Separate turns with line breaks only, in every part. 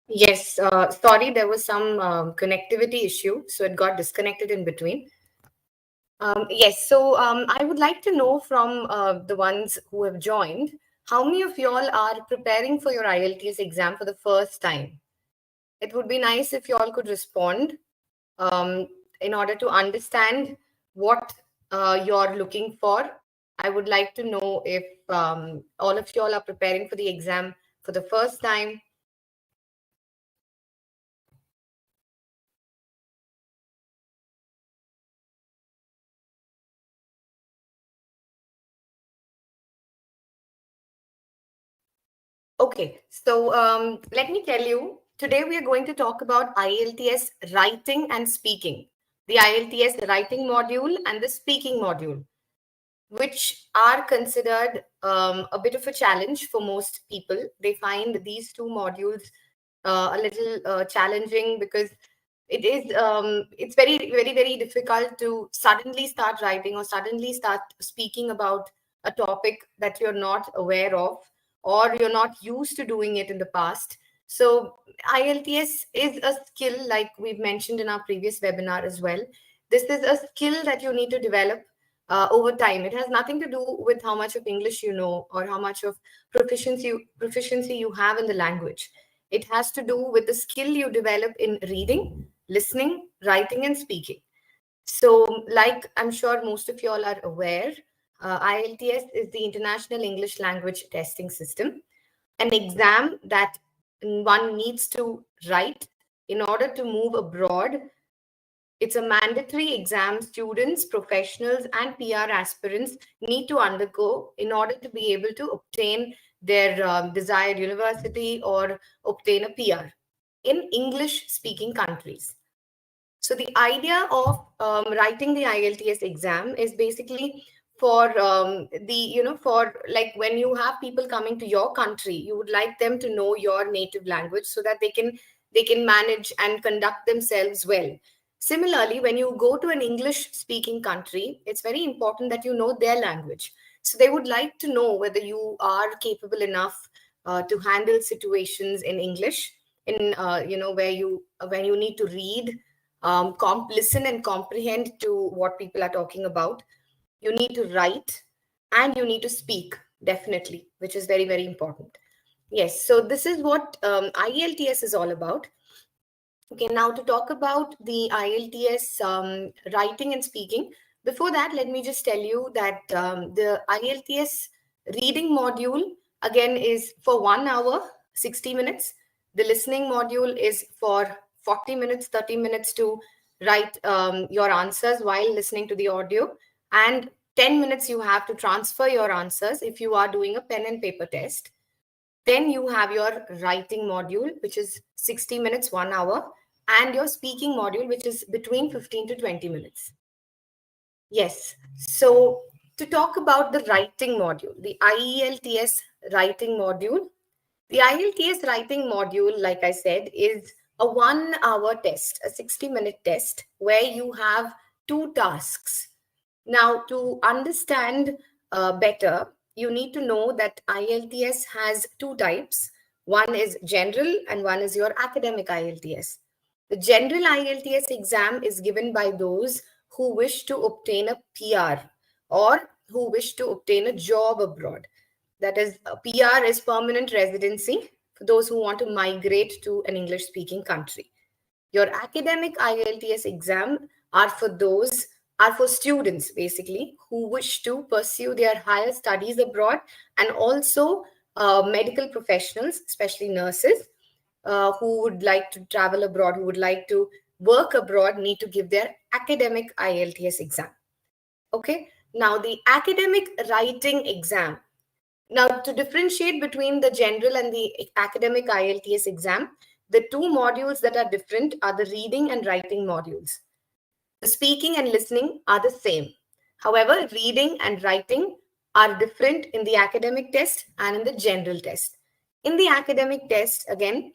Yes, sorry, there was some connectivity issue, so it got disconnected in between. Yes, so I would like to know from the ones who have joined, how many of y'all are preparing for your IELTS exam for the first time? It would be nice if y'all could respond um, in order to understand what you're looking for. I would like to know if all of y'all are preparing for the exam for the first time. Okay, so let me tell you, today we are going to talk about IELTS writing and speaking, the IELTS writing module and the speaking module, which are considered a bit of a challenge for most people. They find these two modules a little challenging because it's very difficult to suddenly start writing or suddenly start speaking about a topic that you're not aware of or you're not used to doing it in the past. So IELTS is a skill, like we've mentioned in our previous webinar as well. This is a skill that you need to develop over time. It has nothing to do with how much of English you know or how much of proficiency you have in the language. It has to do with the skill you develop in reading, listening, writing, and speaking. So, like I'm sure most of you all are aware, IELTS is the International English Language Testing System, an exam that one needs to write in order to move abroad. It's a mandatory exam students, professionals, and PR aspirants need to undergo in order to be able to obtain their desired university or obtain a PR in English speaking countries. So the idea of writing the IELTS exam is basically for for like when you have people coming to your country, you would like them to know your native language so that they can manage and conduct themselves well. Similarly, when you go to an English speaking country, it's very important that you know their language. So they would like to know whether you are capable enough to handle situations in English, in where you when you need to read, listen and comprehend to what people are talking about. You need to write and you need to speak, definitely, which is very important. Yes, so this is what IELTS is all about. Okay, now to talk about the IELTS writing and speaking. Before that, let me just tell you that the IELTS reading module again is for 1 hour, 60 minutes. The listening module is for 40 minutes, 30 minutes to write your answers while listening to the audio. And 10 minutes you have to transfer your answers if you are doing a pen and paper test. Then you have your writing module, which is 60 minutes, 1 hour, and your speaking module, which is between 15 to 20 minutes. Yes. So to talk about the writing module, the IELTS writing module, the IELTS writing module, like I said, is a 1 hour test, a 60-minute test where you have two tasks. Now, to understand better, you need to know that IELTS has two types. One is general and one is your academic IELTS. The general IELTS exam is given by those who wish to obtain a PR or who wish to obtain a job abroad. That is, a PR is permanent residency for those who want to migrate to an English speaking country. Your academic IELTS exam are for students basically who wish to pursue their higher studies abroad, and also medical professionals, especially nurses, who would like to travel abroad, who would like to work abroad, need to give their academic IELTS exam. Okay. Now the academic writing exam. Now, to differentiate between the general and the academic IELTS exam, the two modules that are different are the reading and writing modules. The speaking and listening are the same. However, reading and writing are different in the academic test and in the general test. In the academic test, again,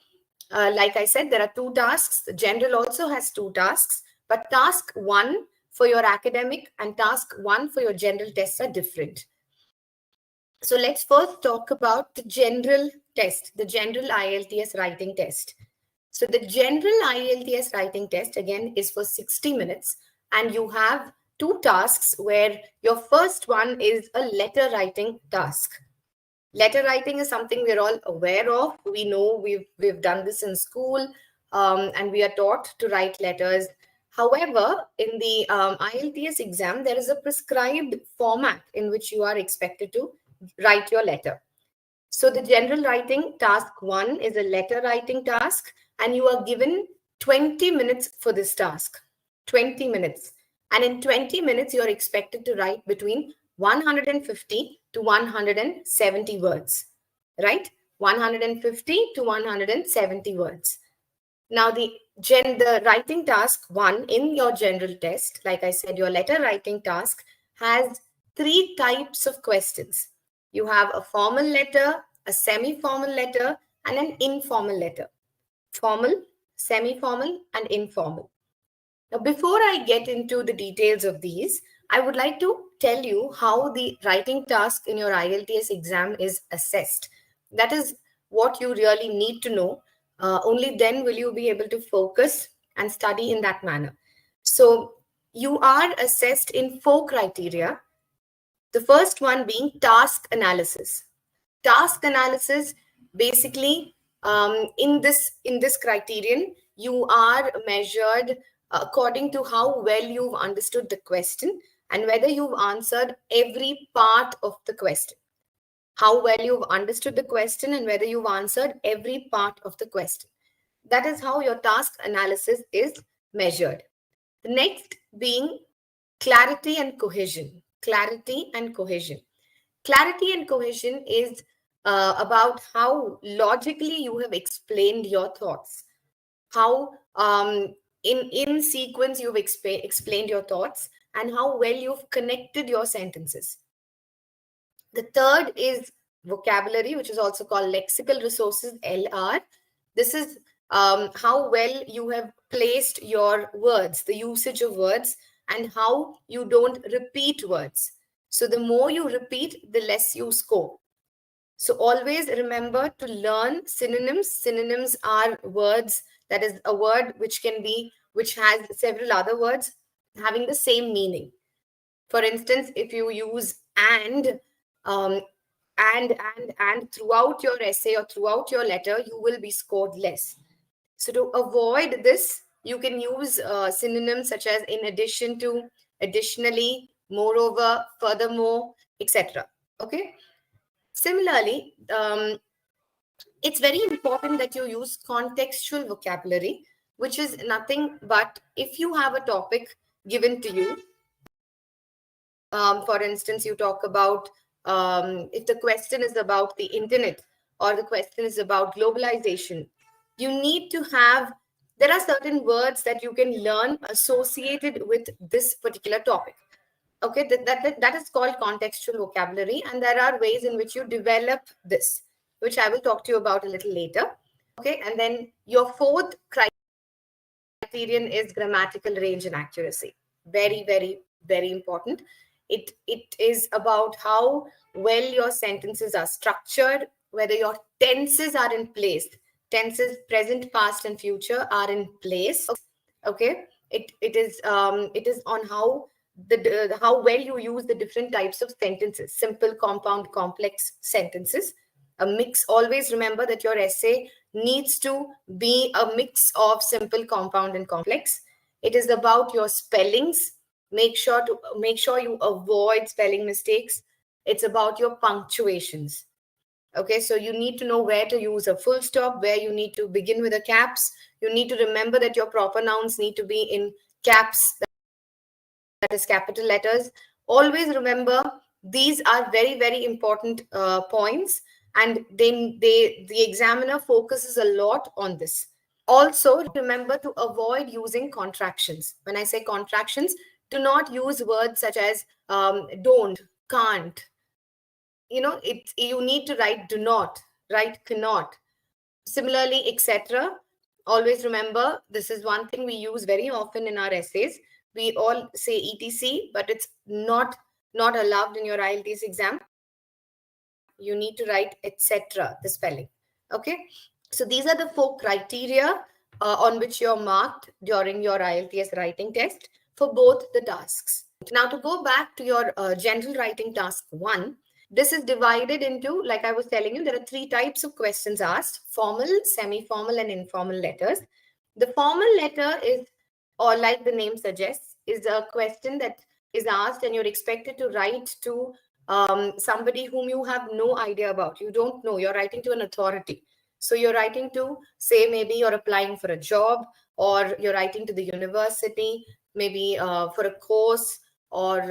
like I said, there are two tasks. The general also has two tasks, but task one for your academic and task one for your general tests are different. So let's first talk about the general test, the general IELTS writing test. So the general IELTS writing test again is for 60 minutes, and you have two tasks where your first one is a letter writing task. Letter writing is something we're all aware of. We know we've done this in school, and we are taught to write letters. However, in the IELTS exam, there is a prescribed format in which you are expected to write your letter. So the general writing task 1 is a letter writing task, and you are given 20 minutes for this task. 20 minutes. And in 20 minutes, you're expected to write between 150 to 170 words, right? 150 to 170 words. Now, the writing task 1 in your general test, like I said, your letter writing task has 3 types of questions. You have a formal letter, a semi-formal letter, and an informal letter. Formal, semi-formal, and informal. Now, before I get into the details of these, I would like to tell you how the writing task in your IELTS exam is assessed. That is what you really need to know. Only then will you be able to focus and study in that manner. So, you are assessed in 4 criteria. The first one being task analysis. Task analysis basically, in this criterion, you are measured according to how well you've understood the question and whether you've answered every part of the question. How well you've understood the question and whether you've answered every part of the question. That is how your task analysis is measured. The next being clarity and cohesion. Clarity and cohesion. Clarity and cohesion is about how logically you have explained your thoughts, how in sequence you've explained your thoughts, and how well you've connected your sentences. The third is vocabulary, which is also called lexical resources, LR. This is how well you have placed your words, the usage of words, and how you don't repeat words. So the more you repeat, the less you score. So always remember to learn synonyms. Synonyms are words, that is a word which has several other words having the same meaning. For instance, if you use um, and throughout your essay or throughout your letter, you will be scored less. So to avoid this, you can use synonyms such as in addition to, additionally, moreover, furthermore, etc. Okay. Similarly, it's very important that you use contextual vocabulary, which is nothing but if you have a topic given to you. For instance, you talk about if the question is about the internet or the question is about globalization, you need to have, there are certain words that you can learn associated with this particular topic. Okay, that is called contextual vocabulary, and there are ways in which you develop this, which I will talk to you about a little later. Okay, and then your fourth criterion is grammatical range and accuracy. Very, very, very important. It is about how well your sentences are structured, whether your tenses are in place. Tenses, present, past, and future are in place. Okay, it is on how how well you use the different types of sentences: simple, compound, complex sentences. A mix. Always remember that your essay needs to be a mix of simple, compound, and complex. It is about your spellings. Make sure you avoid spelling mistakes. It's about your punctuations. Okay, so you need to know where to use a full stop, where you need to begin with a caps. You need to remember that your proper nouns need to be in caps, that is capital letters. Always remember these are very, very important points, and the examiner focuses a lot on this. Also, remember to avoid using contractions. When I say contractions, do not use words such as don't, can't. You need to write do not, write cannot. Similarly, etc. Always remember, this is one thing we use very often in our essays. We all say etc, but it's not allowed in your IELTS exam. You need to write etc, the spelling. Okay. So these are the 4 criteria on which you're marked during your IELTS writing test for both the tasks. Now, to go back to your general writing task 1, this is divided into, like I was telling you, there are 3 types of questions asked: formal, semi-formal, and informal letters. The formal letter is, or like the name suggests, is a question that is asked and you're expected to write to somebody whom you have no idea about. You don't know. You're writing to an authority. So you're writing to, say, maybe you're applying for a job, or you're writing to the university, maybe for a course, or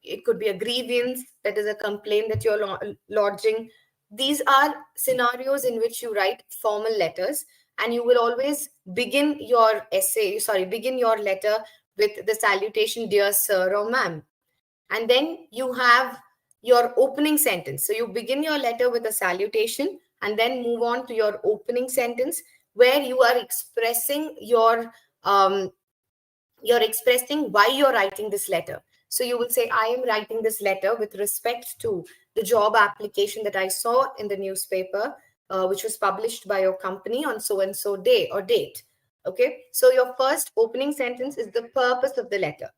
it could be a grievance, that is a complaint that you're lodging. These are scenarios in which you write formal letters, and you will always begin your begin your letter with the salutation, "Dear sir" or "ma'am." And then you have your opening sentence. So you begin your letter with a salutation and then move on to your opening sentence, where you are expressing you're expressing why you're writing this letter. So you will say, "I am writing this letter with respect to the job application that I saw in the newspaper, which was published by your company on so and so day or date." Okay. So your first opening sentence is the purpose of the letter.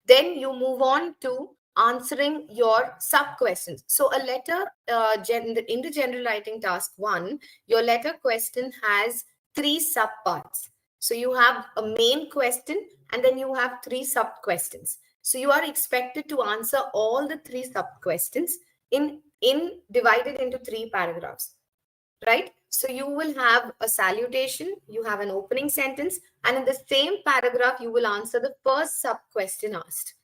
Then you move on to answering your sub questions. So a letter, in the general writing task 1, your letter question has 3 sub parts. So you have a main question, and then you have 3 sub questions. So you are expected to answer all the 3 sub questions in divided into 3 paragraphs, right? So you will have a salutation, you have an opening sentence, and in the same paragraph, you will answer the first sub question asked.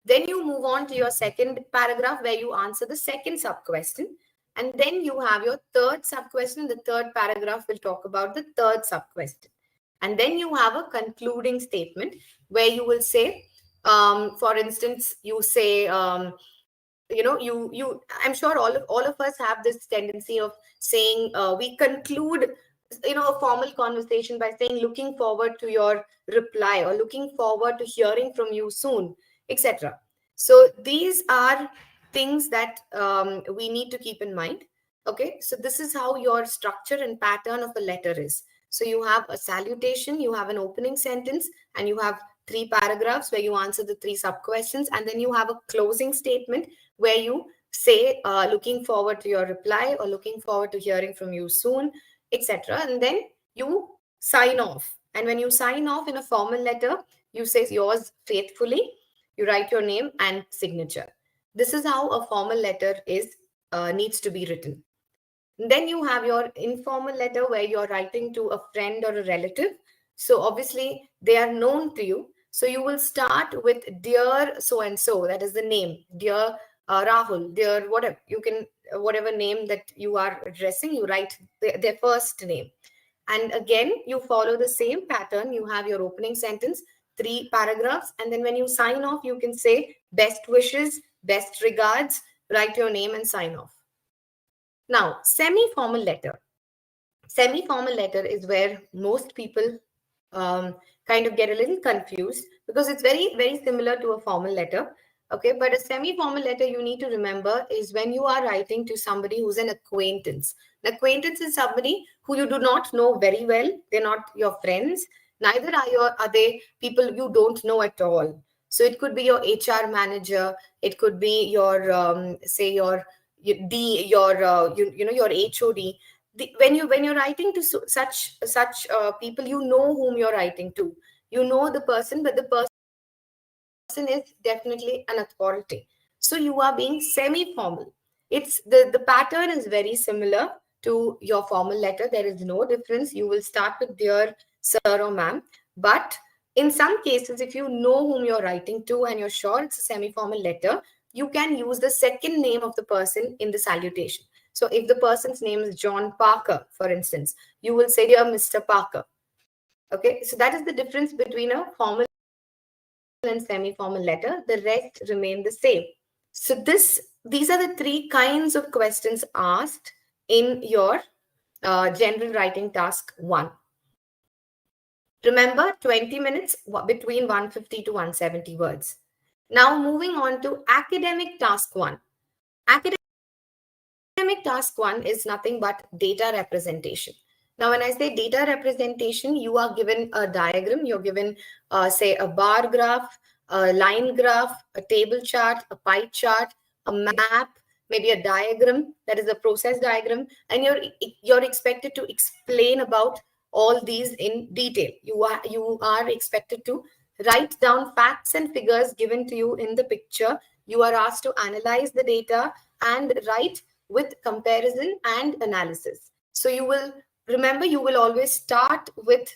Then you move on to your second paragraph, where you answer the second sub question. And then you have your third sub question. The third paragraph will talk about the third sub question. And then you have a concluding statement where you will say, for instance, you say, I'm sure all of us have this tendency of saying, we conclude a formal conversation by saying, "Looking forward to your reply," or "Looking forward to hearing from you soon," etc. So these are things that we need to keep in mind. Okay, so this is how your structure and pattern of a letter is. So you have a salutation, you have an opening sentence, and you have 3 paragraphs where you answer the 3 sub questions, and then you have a closing statement where you say, "Looking forward to your reply," or "Looking forward to hearing from you soon," etc. And then you sign off. And when you sign off in a formal letter, you say, "Yours faithfully." You write your name and signature. This is how a formal letter needs to be written. Then you have your informal letter, where you're writing to a friend or a relative. So obviously they are known to you. So you will start with "Dear so and so," that is the name. "Dear Rahul," "Dear," whatever you can, whatever name that you are addressing, you write their first name. And again, you follow the same pattern. You have your opening sentence, 3 paragraphs, and then when you sign off, you can say, "Best wishes, best regards," write your name and sign off. Now, semi-formal letter. Semi-formal letter is where most people kind of get a little confused, because it's very, very similar to a formal letter. Okay, but a semi-formal letter, you need to remember, is when you are writing to somebody who's an acquaintance. An acquaintance is somebody who you do not know very well. They're not your friends. Neither are they people you don't know at all. So it could be your HR manager. It could be your say your HOD. When you're writing to such people, you know whom you're writing to. You know the person, but the person is definitely an authority. So you are being semi-formal. It's the pattern is very similar to your formal letter. There is no difference. You will start with "Dear sir" or "ma'am," but in some cases, if you know whom you're writing to and you're sure it's a semi-formal letter, you can use the second name of the person in the salutation. So if the person's name is John Parker, for instance, you will say, "Dear Mr. Parker." Okay, so that is the difference between a formal and semi-formal letter. The rest remain the same. So these are the 3 kinds of questions asked in your general writing task 1. Remember, 20 minutes, between 150 to 170 words. Now moving on to academic task 1. Academic task 1 is nothing but data representation. Now, when I say data representation, you are given a diagram, you're given, say, a bar graph, a line graph, a table chart, a pie chart, a map, maybe a diagram, that is a process diagram, and you're expected to explain about all these in detail. You are expected to write down facts and figures given to you in the picture. You are asked to analyze the data and write with comparison and analysis. So you will remember, you will always start with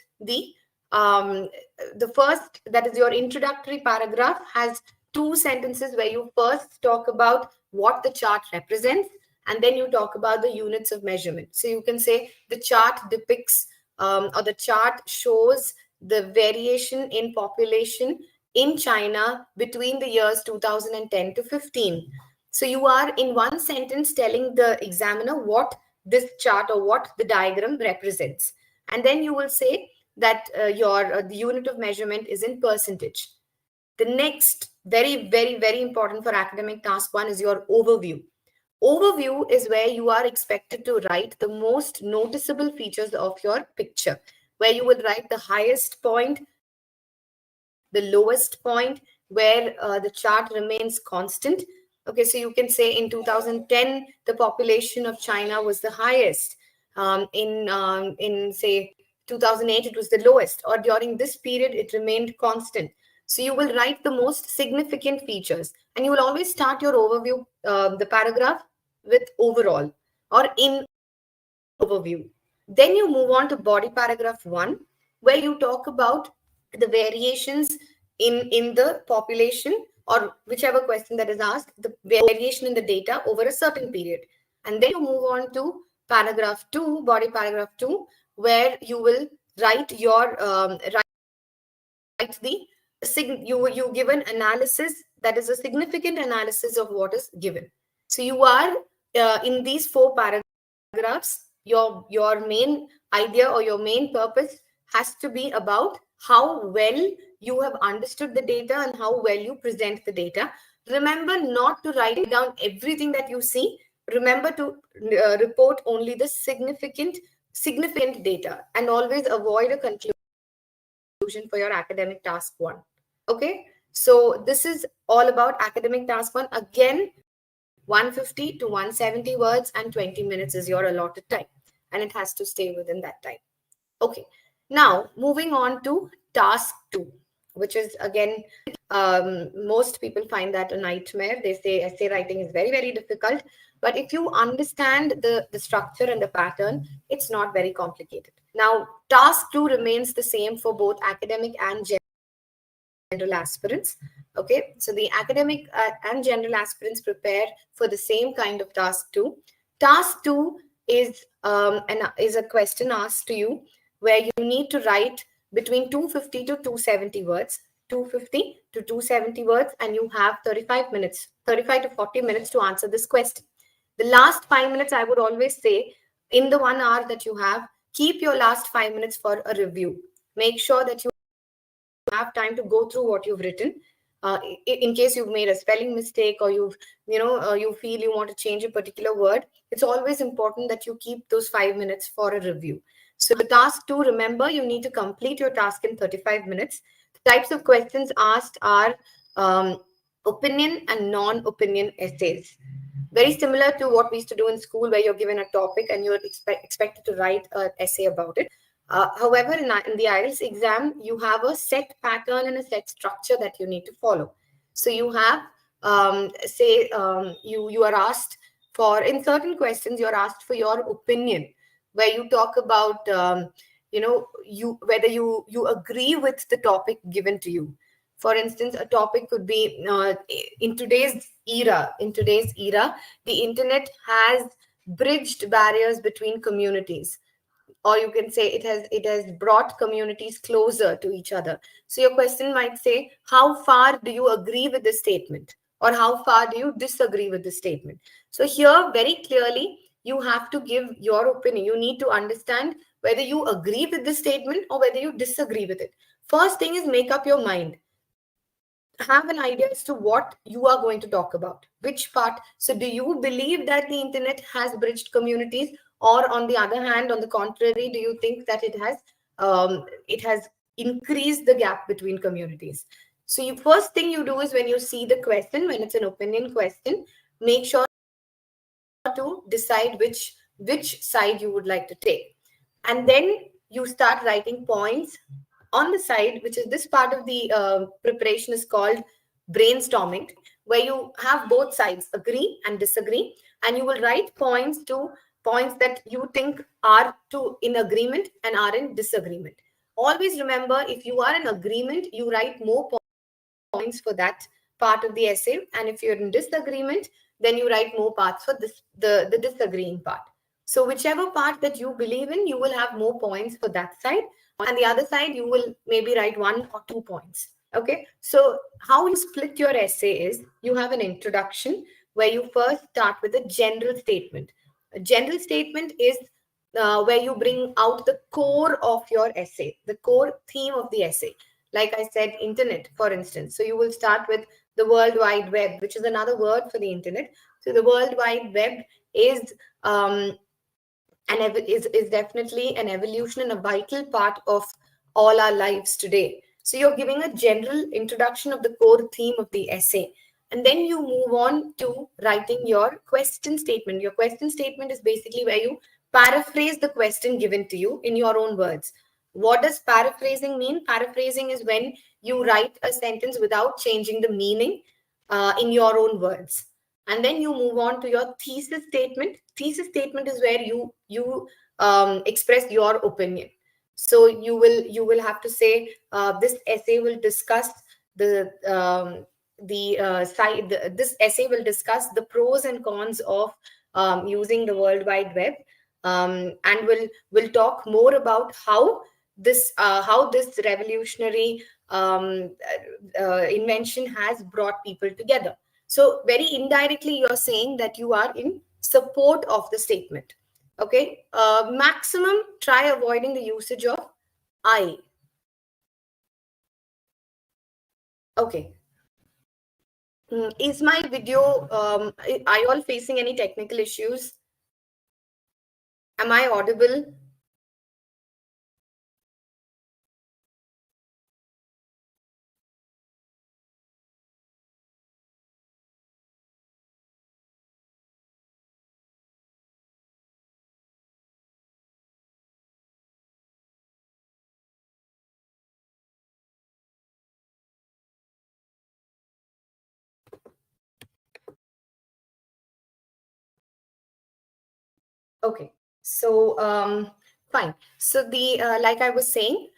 um, the first, that is your introductory paragraph, has two sentences where you first talk about what the chart represents, and then you talk about the units of measurement. So you can say the chart depicts, or the chart shows the variation in population in China between the years 2010 to 15. So you are in one sentence telling the examiner what this chart or what the diagram represents. And then you will say that your the unit of measurement is in percentage. The next, very, very, very important for academic task one, is your overview. Overview is where you are expected to write the most noticeable features of your picture, where you will write the highest point, the lowest point, where the chart remains constant. Okay, so you can say in 2010, the population of China was the highest. In say 2008, it was the lowest, or during this period, it remained constant. So you will write the most significant features, and you will always start your overview, the paragraph, with overall or in overview. Then you move on to body paragraph one, where you talk about the variations in the population, or whichever question that is asked, the variation in the data over a certain period. And then you move on to paragraph two, body paragraph two, where you will write your write the you give an analysis, that is a significant analysis of what is given. So you are in these four paragraphs, your main idea or your main purpose has to be about how well you have understood the data and how well you present the data. Remember not to write down everything that you see. Remember to report only the significant data, and always avoid a conclusion for your academic task one. Okay, so this is all about academic task one. Again, 150 to 170 words, and 20 minutes is your allotted time, and it has to stay within that time. Okay, now moving on to task two, which is again, most people find that a nightmare. They say essay writing is very, very difficult, but if you understand the structure and the pattern, it's not very complicated. Now, task two remains the same for both academic and general aspirants. Okay, so the academic and general aspirants prepare for the same kind of task two. Task two is is a question asked to you where you need to write between 250 to 270 words, 250 to 270 words, and you have 35 minutes, 35 to 40 minutes to answer this question. The last 5 minutes, I would always say, in the 1 hour that you have, keep your last 5 minutes for a review. Make sure that you have time to go through what you've written. In case you've made a spelling mistake, or you feel you want to change a particular word, it's always important that you keep those 5 minutes for a review. So task two, remember, you need to complete your task in 35 minutes. The types of questions asked are opinion and non-opinion essays. Very similar to what we used to do in school, where you're given a topic and you're expected to write an essay about it. However, in the IELTS exam, you have a set pattern and a set structure that you need to follow. So you have, you are asked for, in certain questions, you're asked for your opinion, where you talk about, whether you agree with the topic given to you. For instance, a topic could be in today's era. In today's era, the internet has bridged barriers between communities, or you can say it has brought communities closer to each other. So your question might say, how far do you agree with this statement, or how far do you disagree with this statement? So here, very clearly, you have to give your opinion. You need to understand whether you agree with this statement or whether you disagree with it. First thing is, make up your mind. Have an idea as to what you are going to talk about, which part. So do you believe that the internet has bridged communities, or on the other hand, on the contrary, do you think that it has increased the gap between communities? So you first thing you do is when you see the question, when it's an opinion question, make sure to decide which side you would like to take, and then you start writing points on the side, which is this part of the preparation is called brainstorming, where you have both sides agree and disagree, and you will write points that you think are to in agreement and are in disagreement. Always remember, if you are in agreement, you write more points for that part of the essay, and if you're in disagreement, then you write more parts for the disagreeing part. So whichever part that you believe in, you will have more points for that side, and the other side you will maybe write 1 or 2 points. Okay, so how you split your essay is you have an introduction where you first start with a general statement. A general statement is where you bring out the core of your essay, the core theme of the essay. Like I said, internet, for instance. So you will start with the World Wide Web, which is another word for the internet. So the World Wide Web is is definitely an evolution and a vital part of all our lives today. So you're giving a general introduction of the core theme of the essay. And then you move on to writing your question statement. Your question statement is basically where you paraphrase the question given to you in your own words. What does paraphrasing mean? Paraphrasing is when you write a sentence without changing the meaning in your own words. And then you move on to your thesis statement. Thesis statement is where you express your opinion. So you will have to say this essay will discuss this essay will discuss the pros and cons of using the World Wide Web, and will talk more about how this revolutionary invention has brought people together. So very indirectly, you're saying that you are in support of the statement. Okay. Maximum, try avoiding the usage of I. Okay. Is my video, are you all facing any technical issues? Am I audible? Okay, so fine. So the like I was saying,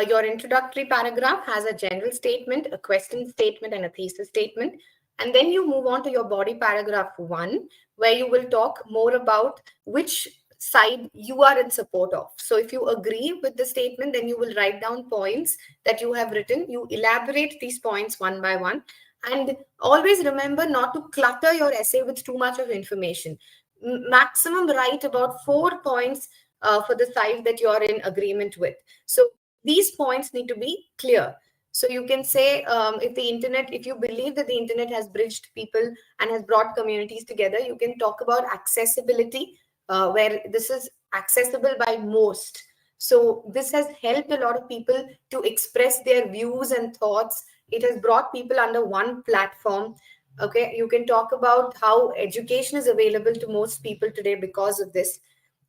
your introductory paragraph has a general statement, a question statement, and a thesis statement, and then you move on to your body paragraph 1, where you will talk more about which side you are in support of. So if you agree with the statement, then you will write down points that you have written. You elaborate these points one by one, and always remember not to clutter your essay with too much of information. Maximum write about 4 points for the side that you're in agreement with. So these points need to be clear. So you can say, if you believe that the internet has bridged people and has brought communities together, you can talk about accessibility, where this is accessible by most. So this has helped a lot of people to express their views and thoughts. It has brought people under one platform. Okay, you can talk about how education is available to most people today because of this.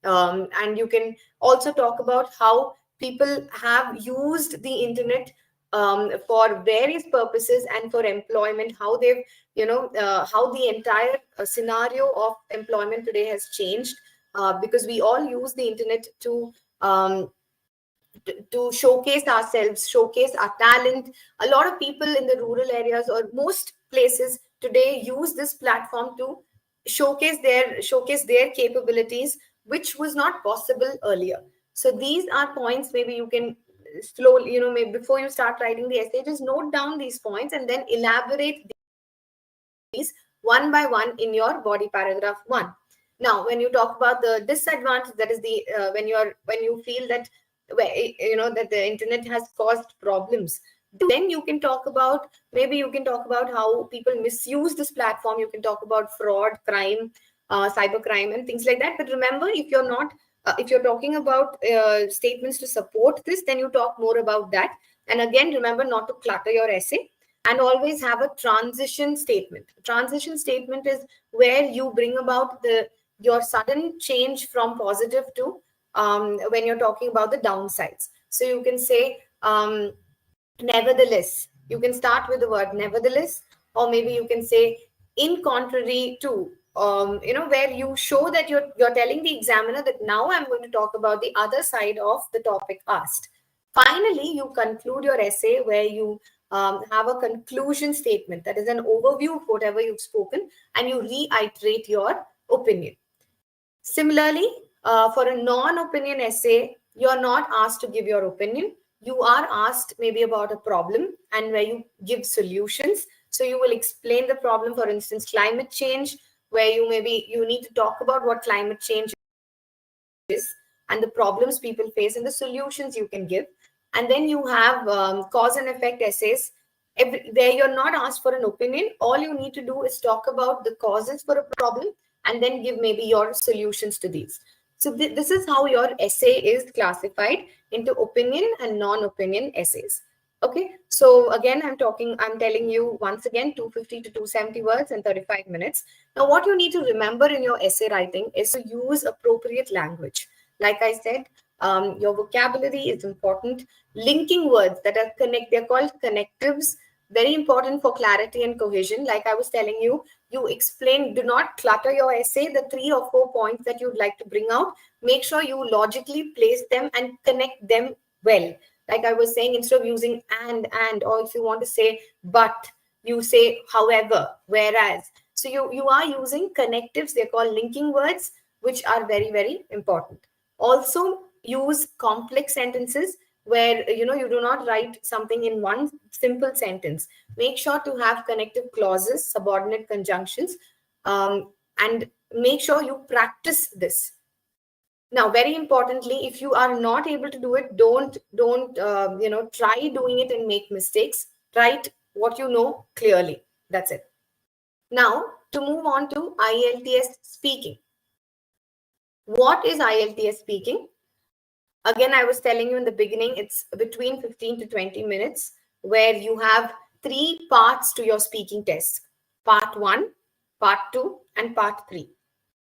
And you can also talk about how people have used the internet for various purposes and for employment, how they've, how the entire scenario of employment today has changed, because we all use the internet to showcase ourselves, showcase our talent. A lot of people in the rural areas or most places today use this platform to showcase their capabilities, which was not possible earlier. So these are points maybe you can slowly, maybe before you start writing the essay, just note down these points and then elaborate these one by one in your body paragraph 1. Now when you talk about the disadvantage, that is the when you feel that that the internet has caused problems, then you can talk about how people misuse this platform. You can talk about fraud, crime, cybercrime and things like that. But remember, if you're talking about statements to support this, then you talk more about that. And again, remember not to clutter your essay, and always have a transition statement. Transition statement is where you bring about your sudden change from positive to when you're talking about the downsides. So you can say, nevertheless. You can start with the word nevertheless, or maybe you can say in contrary to, where you show that you're telling the examiner that now I'm going to talk about the other side of the topic asked. Finally, you conclude your essay where you have a conclusion statement, that is an overview of whatever you've spoken, and you reiterate your opinion. Similarly, for a non-opinion essay, you're not asked to give your opinion. You are asked maybe about a problem and where you give solutions. So you will explain the problem, for instance, climate change, where you need to talk about what climate change is and the problems people face and the solutions you can give. And then you have cause and effect essays, where you're not asked for an opinion. All you need to do is talk about the causes for a problem and then give maybe your solutions to these. So this is how your essay is classified into opinion and non-opinion essays. Okay, so again, I'm telling you once again, 250 to 270 words and 35 minutes. Now, what you need to remember in your essay writing is to use appropriate language. Like I said, your vocabulary is important. Linking words that are they're called connectives, very important for clarity and cohesion. Like I was telling you, you explain, do not clutter your essay. The 3 or 4 points that you'd like to bring out, make sure you logically place them and connect them well. Like I was saying, instead of using and, or if you want to say but, you say however, whereas. So you are using connectives, they're called linking words, which are very, very important. Also, use complex sentences where you do not write something in one simple sentence. Make sure to have connective clauses, subordinate conjunctions, and make sure you practice this. Now, very importantly, if you are not able to do it, don't try doing it and make mistakes. Write what you know clearly. That's it. Now, to move on to IELTS speaking. What is IELTS speaking? Again, I was telling you in the beginning, it's between 15 to 20 minutes where you have 3 parts to your speaking test. Part 1, Part 2, and Part 3.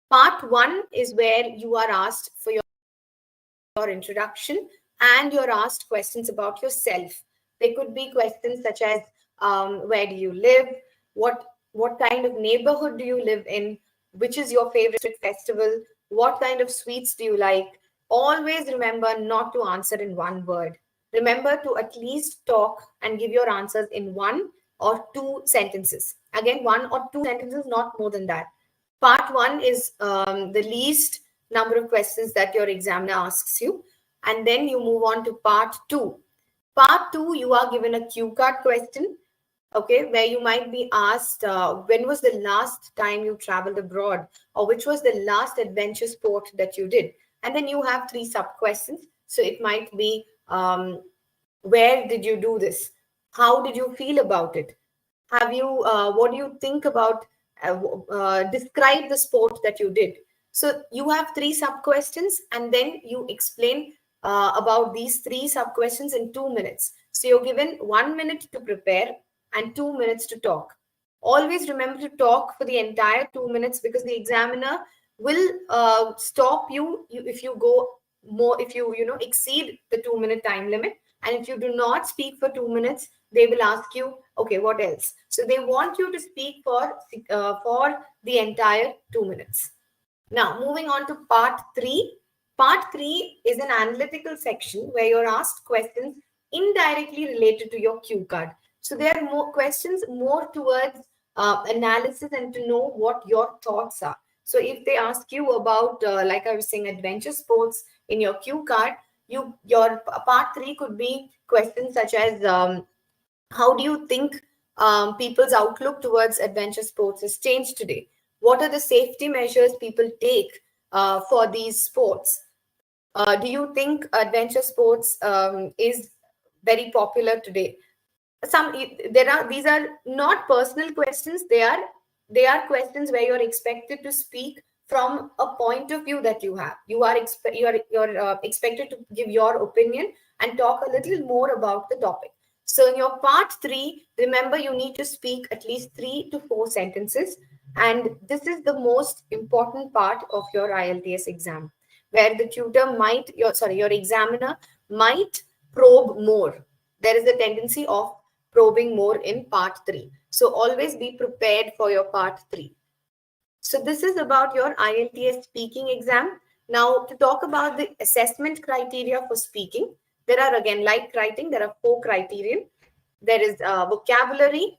Part 1 is where you are asked for your introduction and you're asked questions about yourself. There could be questions such as where do you live? What kind of neighborhood do you live in? Which is your favorite festival? What kind of sweets do you like? Always remember not to answer in one word. Remember to at least talk and give your answers in 1 or 2 sentences. Again, 1 or 2 sentences, not more than that. Part 1 is the least number of questions that your examiner asks you. And then you move on to part 2. Part 2, you are given a cue card question, okay, where you might be asked, when was the last time you traveled abroad? Or which was the last adventure sport that you did? And then you have 3 sub questions. So it might be, where did you do this? How did you feel about it? What do you think about, describe the sport that you did? So you have 3 sub questions and then you explain about these 3 sub questions in 2 minutes. So you're given 1 minute to prepare and 2 minutes to talk. Always remember to talk for the entire 2 minutes, because the examiner will stop you if you go more, if you exceed the 2-minute time limit. And if you do not speak for 2 minutes, they will ask you, okay, what else? So they want you to speak for the entire 2 minutes. Now, moving on to part 3. Part 3 is an analytical section where you're asked questions indirectly related to your cue card. So there are more questions more towards analysis and to know what your thoughts are. So if they ask you about, like I was saying, adventure sports in your cue card, your part 3 could be questions such as, how do you think people's outlook towards adventure sports has changed today? What are the safety measures people take for these sports? Do you think adventure sports is very popular today? These are not personal questions. They are they are questions where you're expected to speak from a point of view that you have. You're expected to give your opinion and talk a little more about the topic. So in your part 3, remember you need to speak at least 3 to 4 sentences, and this is the most important part of your IELTS exam, where the tutor might, your examiner might probe more. There is a tendency of probing more in part 3. So always be prepared for your part 3. So this is about your IELTS speaking exam. Now to talk about the assessment criteria for speaking, there are, again, like writing, there are 4 criterion. There is vocabulary,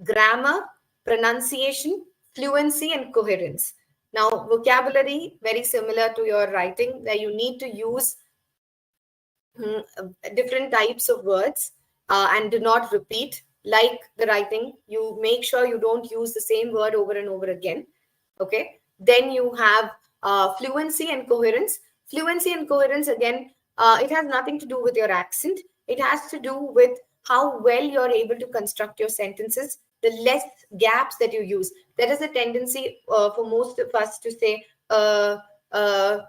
grammar, pronunciation, fluency, and coherence. Now vocabulary, very similar to your writing, where you need to use different types of words and do not repeat. Like the writing, you make sure you don't use the same word over and over again. Okay, then you have fluency and coherence. Fluency and coherence, again, it has nothing to do with your accent. It has to do with how well you're able to construct your sentences, the less gaps that you use. There is a tendency for most of us to say uh, uh,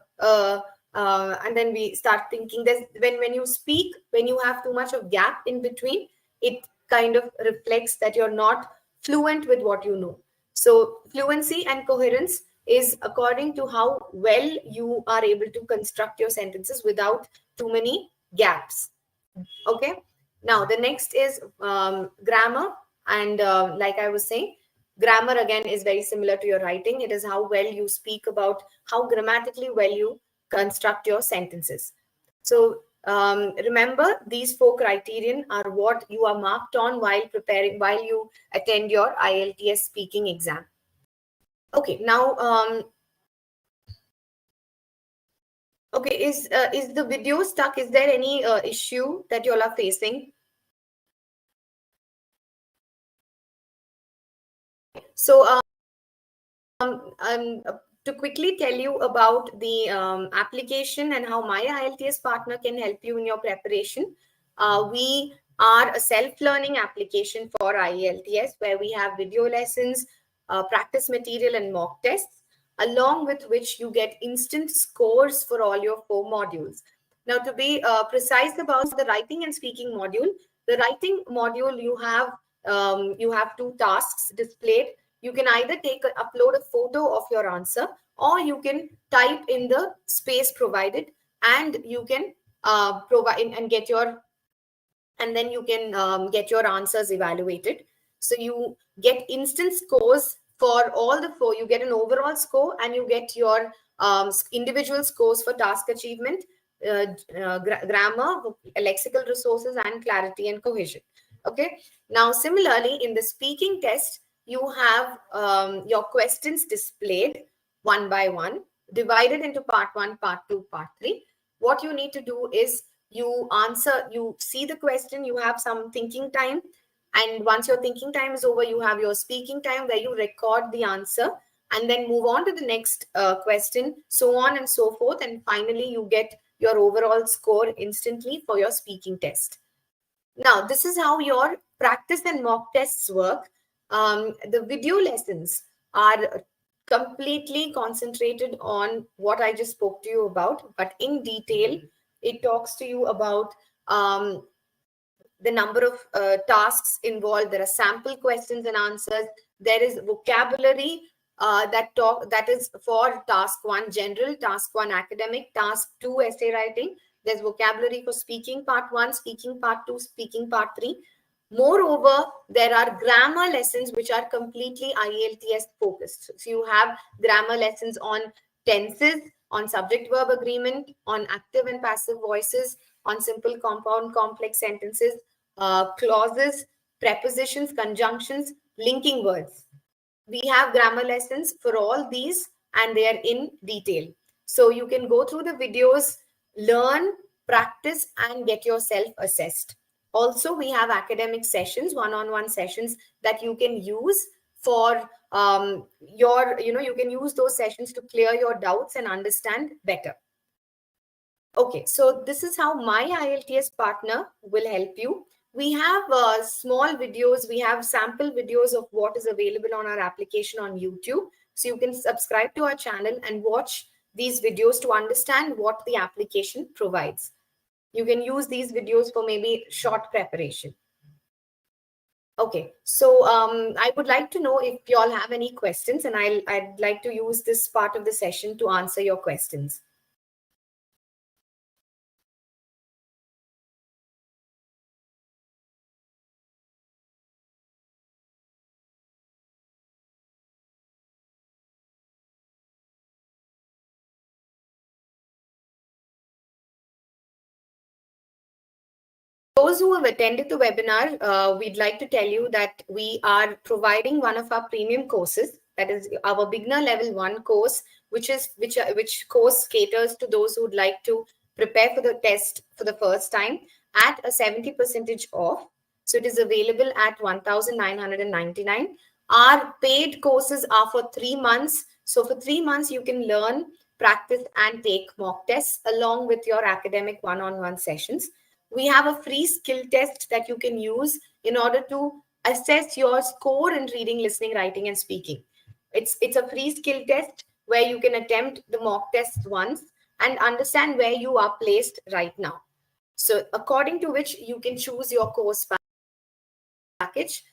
and then we start thinking there's when you speak, when you have too much of gap in between, it kind of reflects that you're not fluent with what you know. So fluency and coherence is according to how well you are able to construct your sentences without too many gaps. Okay, now the next is grammar. And like I was saying, grammar again is very similar to your writing. It is how well you speak, about how grammatically well you construct your sentences. So remember, these 4 criterion are what you are marked on while preparing, while you attend your IELTS speaking exam. Okay, now okay, is the video stuck? Is there any issue that you all are facing? So to quickly tell you about the application and how my IELTS partner can help you in your preparation. We are a self-learning application for IELTS, where we have video lessons, practice material, and mock tests, along with which you get instant scores for all your 4 modules. Now, to be precise about the writing and speaking module, the writing module, you have 2 tasks displayed. You can either upload a photo of your answer, or you can type in the space provided, and you can provide and get your, and then you can get your answers evaluated. So you get instant scores for all the 4. You get an overall score, and you get your individual scores for task achievement, grammar, lexical resources, and clarity and cohesion. Okay. Now, similarly, in the speaking test, you have your questions displayed one by one, divided into part 1, part 2, part 3. What you need to do is you answer, you see the question, you have some thinking time, and once your thinking time is over, you have your speaking time, where you record the answer and then move on to the next question, so on and so forth, and finally you get your overall score instantly for your speaking test. Now, this is how your practice and mock tests work. The video lessons are completely concentrated on what I just spoke to you about, but in detail, it talks to you about the number of tasks involved. There are sample questions and answers. There is vocabulary that is for task 1 general, task 1 academic, task 2 essay writing. There's vocabulary for speaking part 1, speaking part 2, speaking part 3. Moreover, there are grammar lessons which are completely IELTS focused. So you have grammar lessons on tenses, on subject verb agreement, on active and passive voices, on simple, compound, complex sentences, clauses, prepositions, conjunctions, linking words. We have grammar lessons for all these, and they are in detail. So you can go through the videos, learn, practice, and get yourself assessed. Also, we have academic sessions, one-on-one sessions that you can use for you can use those sessions to clear your doubts and understand better. Okay, so this is how my IELTS partner will help you. We have small videos, we have sample videos of what is available on our application on YouTube. So you can subscribe to our channel and watch these videos to understand what the application provides. You can use these videos for maybe short preparation. Okay, so I would like to know if you all have any questions, and I'd like to use this part of the session to answer your questions. Those who have attended the webinar, we'd like to tell you that we are providing one of our premium courses, that is our beginner level 1 course, which course caters to those who would like to prepare for the test for the first time at a 70% off. So it is available at 1,999. Our paid courses are for 3 months. So for 3 months, you can learn, practice, and take mock tests along with your academic one-on-one sessions. We have a free skill test that you can use in order to assess your score in reading, listening, writing, and speaking. It's a free skill test where you can attempt the mock test once and understand where you are placed right now. So according to which you can choose your course package.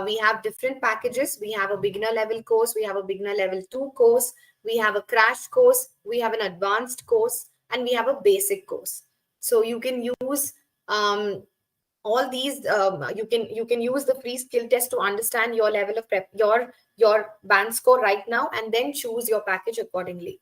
We have different packages. We have a beginner level course, we have a beginner level 2 course, we have a crash course, we have an advanced course, and we have a basic course. So you can use all these. You can use the free skill test to understand your level of prep, your band score right now, and then choose your package accordingly.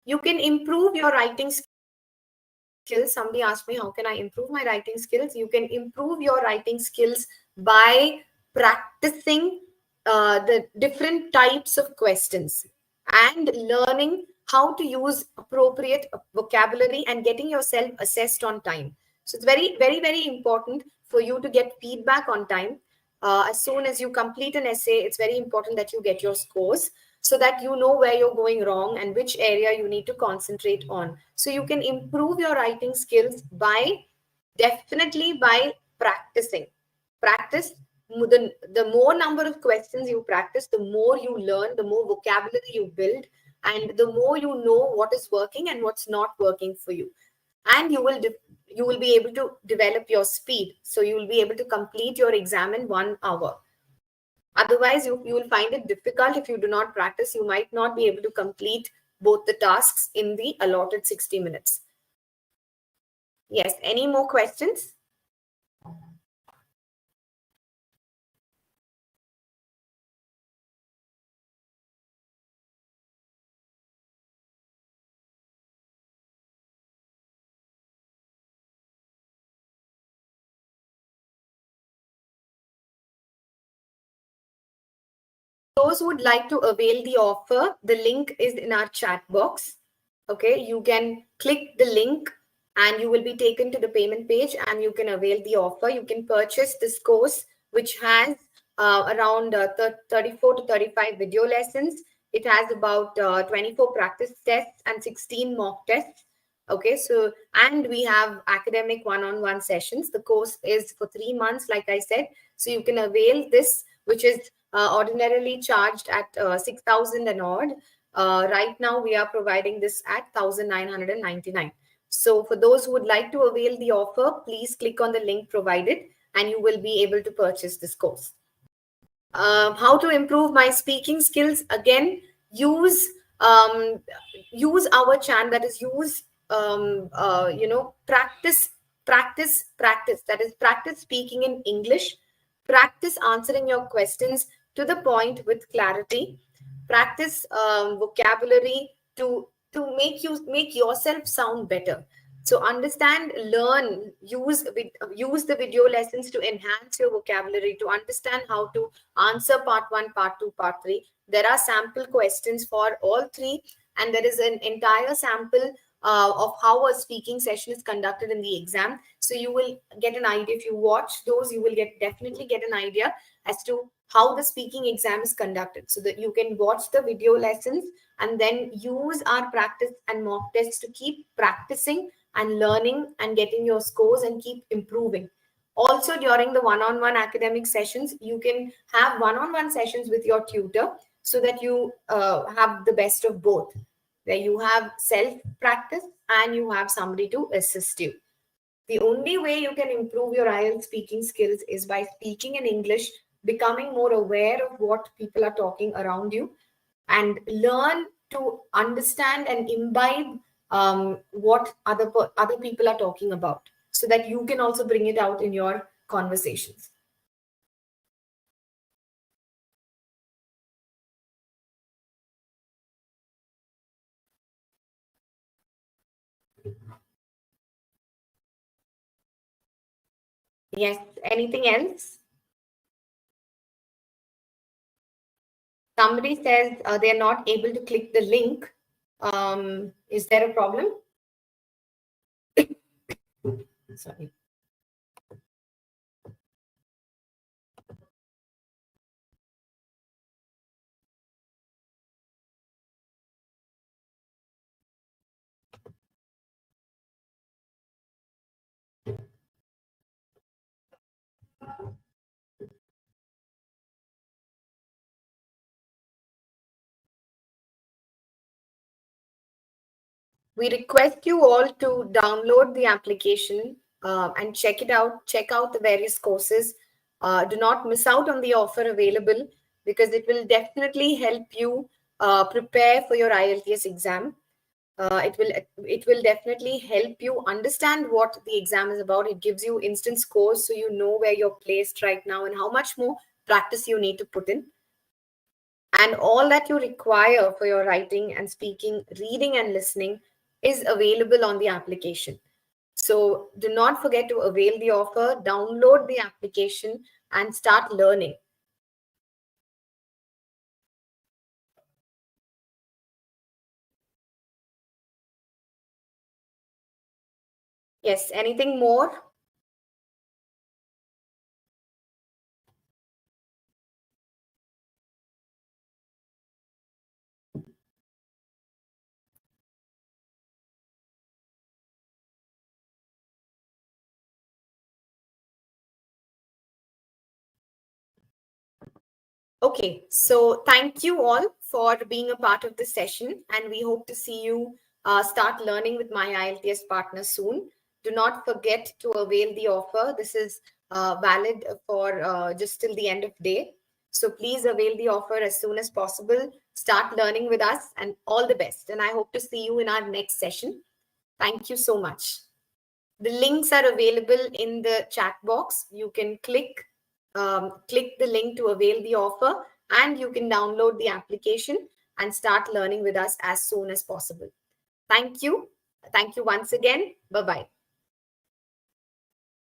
You can improve your writing skills. Somebody asked me, how can I improve my writing skills? You can improve your writing skills by practicing the different types of questions and learning how to use appropriate vocabulary and getting yourself assessed on time. So it's very, very, very important for you to get feedback on time. As soon as you complete an essay, it's very important that you get your scores so that you know where you're going wrong and which area you need to concentrate on. So you can improve your writing skills by definitely by practicing. Practice. The more number of questions you practice, the more you learn, the more vocabulary you build, and the more you know what is working and what's not working for you. And you will be able to develop your speed. So you will be able to complete your exam in 1 hour. Otherwise, you will find it difficult if you do not practice. You might not be able to complete both the tasks in the allotted 60 minutes. Yes, any more questions? Those who would like to avail the offer, the link is in our chat box. Okay, you can click the link and you will be taken to the payment page and you can avail the offer. You can purchase this course, which has around 34 to 35 video lessons. It has about 24 practice tests and 16 mock tests. Okay, so, and we have academic one-on-one sessions. The course is for 3 months, like I said. So you can avail this, which is ordinarily charged at 6,000 and odd. Right now, we are providing this at 1,999. So for those who would like to avail the offer, please click on the link provided and you will be able to purchase this course. How to improve my speaking skills? Again, use our channel. That is, use practice. That is, practice speaking in English. Practice answering your questions to the point with clarity. Practice vocabulary to make yourself sound better. So understand, learn, use the video lessons to enhance your vocabulary, to understand how to answer part 1, part 2, part 3. There are sample questions for all 3, and there is an entire sample of how a speaking session is conducted in the exam. So you will get an idea. If you watch those, you will definitely get an idea as to how the speaking exam is conducted, so that you can watch the video lessons and then use our practice and mock tests to keep practicing and learning and getting your scores and keep improving. Also, during the one-on-one academic sessions, you can have one-on-one sessions with your tutor so that you have the best of both, where you have self-practice and you have somebody to assist you. The only way you can improve your IELTS speaking skills is by speaking in English, becoming more aware of what people are talking around you, and learn to understand and imbibe what other people are talking about, so that you can also bring it out in your conversations. Yes, anything else? Somebody says they're not able to click the link. Is there a problem? Sorry. We request you all to download the application and check it out. Check out the various courses. Do not miss out on the offer available, because it will definitely help you prepare for your IELTS exam. It will definitely help you understand what the exam is about. It gives you instant scores, so you know where you're placed right now and how much more practice you need to put in. And all that you require for your writing and speaking, reading and listening is available on the application. So do not forget to avail the offer, download the application, and start learning. Yes, anything more? Okay, so thank you all for being a part of this session, and we hope to see you start learning with my IELTS partner soon. Do not forget to avail the offer. This is valid for just till the end of day. So please avail the offer as soon as possible. Start learning with us, and all the best. And I hope to see you in our next session. Thank you so much. The links are available in the chat box. You can click the link to avail the offer, and you can download the application and start learning with us as soon as possible. Thank you. Thank you once again. Bye-bye.